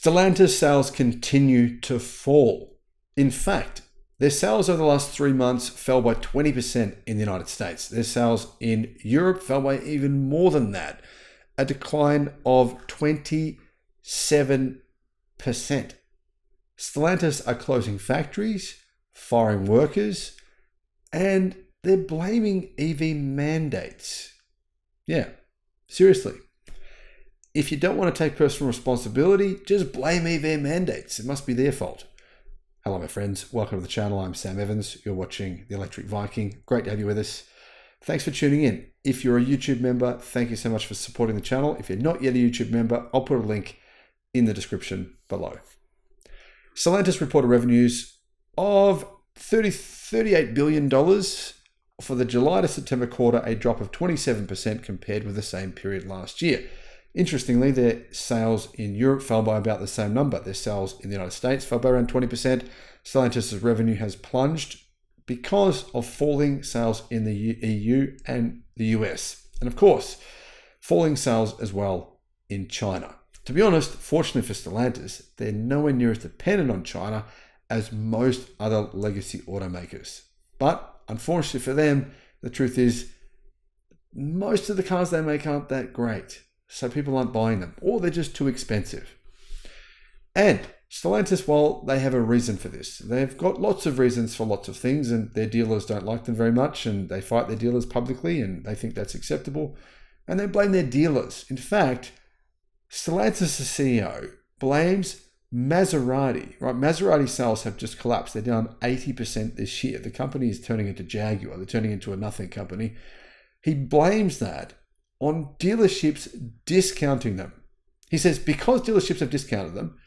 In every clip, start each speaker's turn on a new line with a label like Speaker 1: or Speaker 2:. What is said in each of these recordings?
Speaker 1: Stellantis sales continue to fall. In fact, their sales over the last 3 months fell by 20% in the United States. Their sales in Europe fell by even more than that, a decline of 27%. Stellantis are closing factories, firing workers, and they're blaming EV mandates. Yeah, seriously. If you don't want to take personal responsibility, just blame EV mandates. It must be their fault. Hello, my friends. Welcome to the channel. I'm Sam Evans. You're watching the Electric Viking. Great to have you with us. Thanks for tuning in. If you're a YouTube member, thank you so much for supporting the channel. If you're not yet a YouTube member, I'll put a link in the description below. Stellantis reported revenues of $38 billion for the July to September quarter, a drop of 27% compared with the same period last year. Interestingly, their sales in Europe fell by about the same number. Their sales in the United States fell by around 20%. Stellantis' revenue has plunged because of falling sales in the EU and the US. And of course, falling sales as well in China. To be honest, fortunately for Stellantis, they're nowhere near as dependent on China as most other legacy automakers. But unfortunately for them, the truth is most of the cars they make aren't that great. So people aren't buying them, or they're just too expensive. And Stellantis, well, they have a reason for this. They've got lots of reasons for lots of things, and their dealers don't like them very much, and they fight their dealers publicly, and they think that's acceptable. And they blame their dealers. In fact, Stellantis' CEO blames Maserati, right? Maserati sales have just collapsed. They're down 80% this year. The company is turning into Jaguar. They're turning into a nothing company. He blames that on dealerships discounting them. He says because dealerships have discounted them,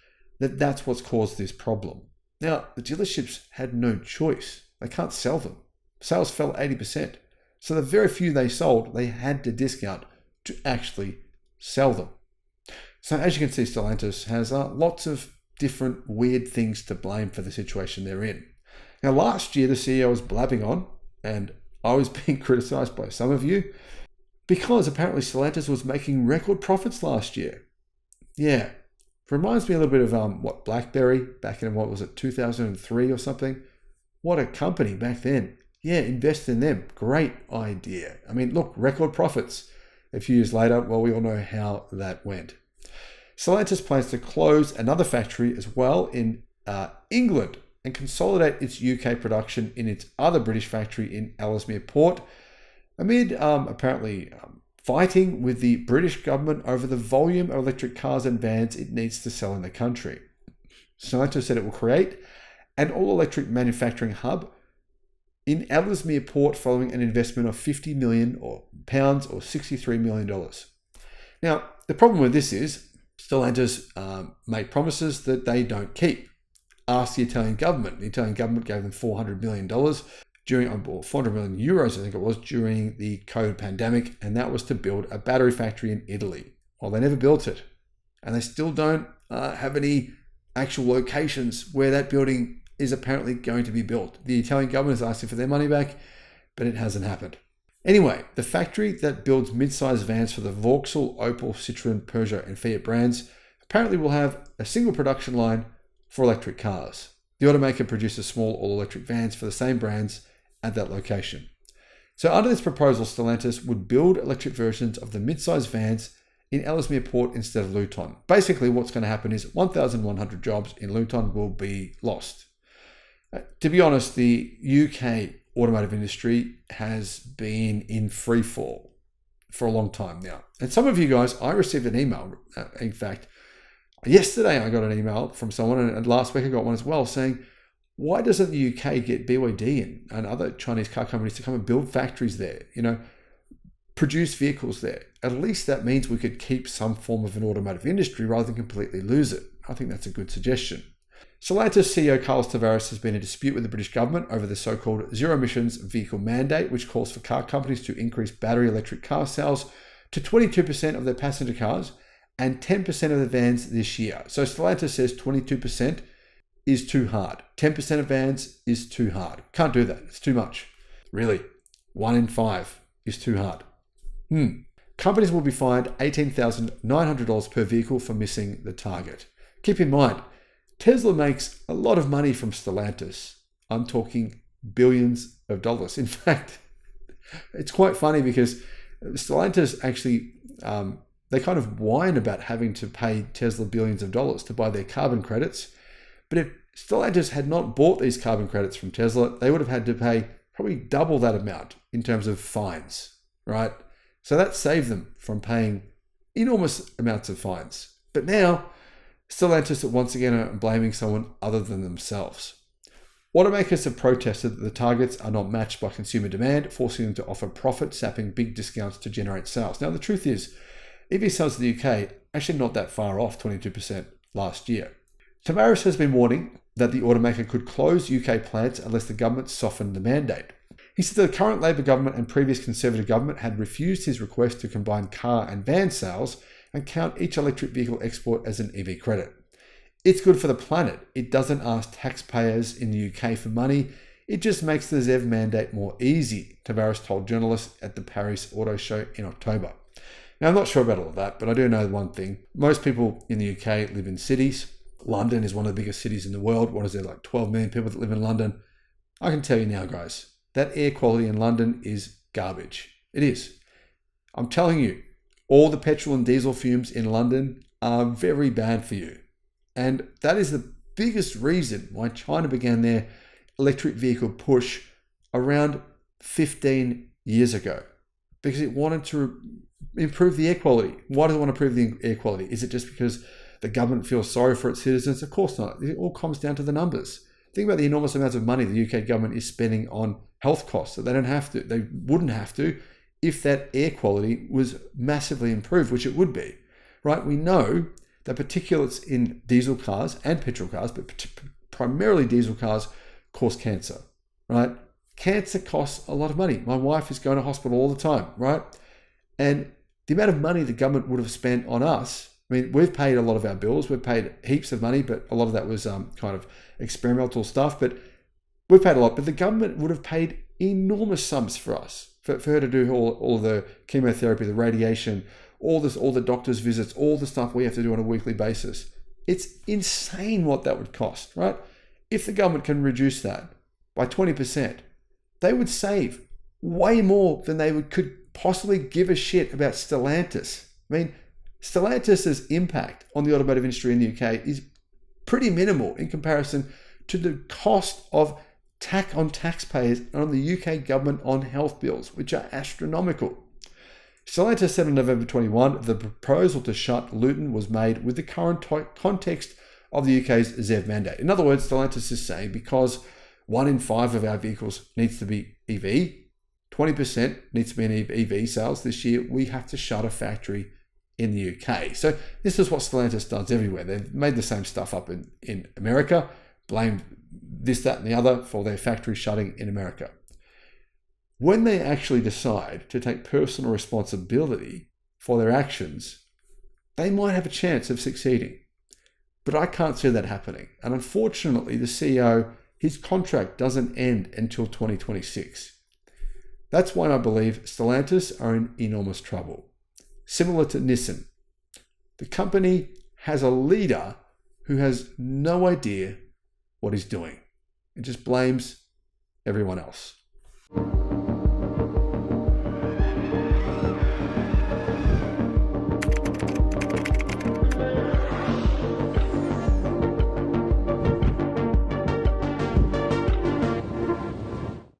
Speaker 1: that's what's caused this problem. Now, the dealerships had no choice. They can't sell them. Sales fell 80%. So the very few they sold, they had to discount to actually sell them. So as you can see, Stellantis has lots of different weird things to blame for the situation they're in. Now, last year, the CEO was blabbing on, and I was being criticized by some of you, because apparently Stellantis was making record profits last year. Yeah, reminds me a little bit of BlackBerry back in, 2003 or something. What a company back then. Yeah, invest in them. Great idea. I mean, look, record profits. A few years later, well, we all know how that went. Stellantis plans to close another factory as well in England and consolidate its UK production in its other British factory in Ellesmere Port, amid apparently fighting with the British government over the volume of electric cars and vans it needs to sell in the country. Stellantis said it will create an all-electric manufacturing hub in Ellesmere Port following an investment of £50 million or $63 million. Now, the problem with this is Stellantis make promises that they don't keep. Ask the Italian government. The Italian government gave them $400 million during 400 million euros, I think it was, during the COVID pandemic, and that was to build a battery factory in Italy. Well, they never built it, and they still don't have any actual locations where that building is apparently going to be built. The Italian government is asking for their money back, but it hasn't happened. Anyway, the factory that builds mid-sized vans for the Vauxhall, Opel, Citroën, Peugeot, and Fiat brands apparently will have a single production line for electric cars. The automaker produces small all-electric vans for the same brands at that location. So under this proposal, Stellantis would build electric versions of the mid-sized vans in Ellesmere Port instead of Luton. Basically, what's going to happen is 1,100 jobs in Luton will be lost. To be honest, the UK automotive industry has been in free fall for a long time now. And some of you guys, I received an email, in fact, yesterday I got an email from someone, and last week I got one as well, saying, why doesn't the UK get BYD and other Chinese car companies to come and build factories there, produce vehicles there? At least that means we could keep some form of an automotive industry rather than completely lose it. I think that's a good suggestion. Stellantis CEO Carlos Tavares has been in dispute with the British government over the so-called zero emissions vehicle mandate, which calls for car companies to increase battery electric car sales to 22% of their passenger cars and 10% of the vans this year. So Stellantis says 22% is too hard. 10% of vans is too hard. Can't do that. It's too much. Really. 1 in 5 is too hard. Companies will be fined $18,900 per vehicle for missing the target. Keep in mind, Tesla makes a lot of money from Stellantis. I'm talking billions of dollars. In fact, it's quite funny because Stellantis actually, they kind of whine about having to pay Tesla billions of dollars to buy their carbon credits. But if Stellantis had not bought these carbon credits from Tesla, they would have had to pay probably double that amount in terms of fines, right? So that saved them from paying enormous amounts of fines. But now, Stellantis once again are blaming someone other than themselves. Automakers have protested that the targets are not matched by consumer demand, forcing them to offer profit-sapping big discounts to generate sales. Now, the truth is, EV sales in the UK actually not that far off 22% last year. Tavares has been warning that the automaker could close UK plants unless the government softened the mandate. He said that the current Labour government and previous Conservative government had refused his request to combine car and van sales and count each electric vehicle export as an EV credit. It's good for the planet. It doesn't ask taxpayers in the UK for money. It just makes the ZEV mandate more easy, Tavares told journalists at the Paris Auto Show in October. Now, I'm not sure about all of that, but I do know one thing. Most people in the UK live in cities. London is one of the biggest cities in the world. What is there, like 12 million people that live in London? I can tell you now, guys, that air quality in London is garbage. It is. I'm telling you, all the petrol and diesel fumes in London are very bad for you. And that is the biggest reason why China began their electric vehicle push around 15 years ago, because it wanted to improve the air quality. Why does it want to improve the air quality? Is it just because the government feels sorry for its citizens? Of course not. It all comes down to the numbers. Think about the enormous amounts of money the UK government is spending on health costs that they wouldn't have to if that air quality was massively improved, which it would be, right? We know that particulates in diesel cars and petrol cars, but primarily diesel cars, cause cancer, right? Cancer costs a lot of money. My wife is going to hospital all the time, right? And the amount of money the government would have spent on us, I mean, we've paid a lot of our bills. We've paid heaps of money, but a lot of that was kind of experimental stuff. But we've paid a lot. But the government would have paid enormous sums for us, for her to do all the chemotherapy, the radiation, all the doctor's visits, all the stuff we have to do on a weekly basis. It's insane what that would cost, right? If the government can reduce that by 20%, they would save way more than they could possibly give a shit about Stellantis. I mean, Stellantis' impact on the automotive industry in the UK is pretty minimal in comparison to the cost of on taxpayers and on the UK government on health bills, which are astronomical. Stellantis said on November 21, the proposal to shut Luton was made with the current context of the UK's ZEV mandate. In other words, Stellantis is saying because 1 in 5 of our vehicles needs to be EV, 20% needs to be in EV sales this year, we have to shut a factory in the UK. So this is what Stellantis does everywhere. They've made the same stuff up in America, blamed this, that, and the other for their factory shutting in America. When they actually decide to take personal responsibility for their actions, they might have a chance of succeeding. But I can't see that happening. And unfortunately, the CEO, his contract doesn't end until 2026. That's why I believe Stellantis are in enormous trouble. Similar to Nissan, the company has a leader who has no idea what he's doing. It just blames everyone else.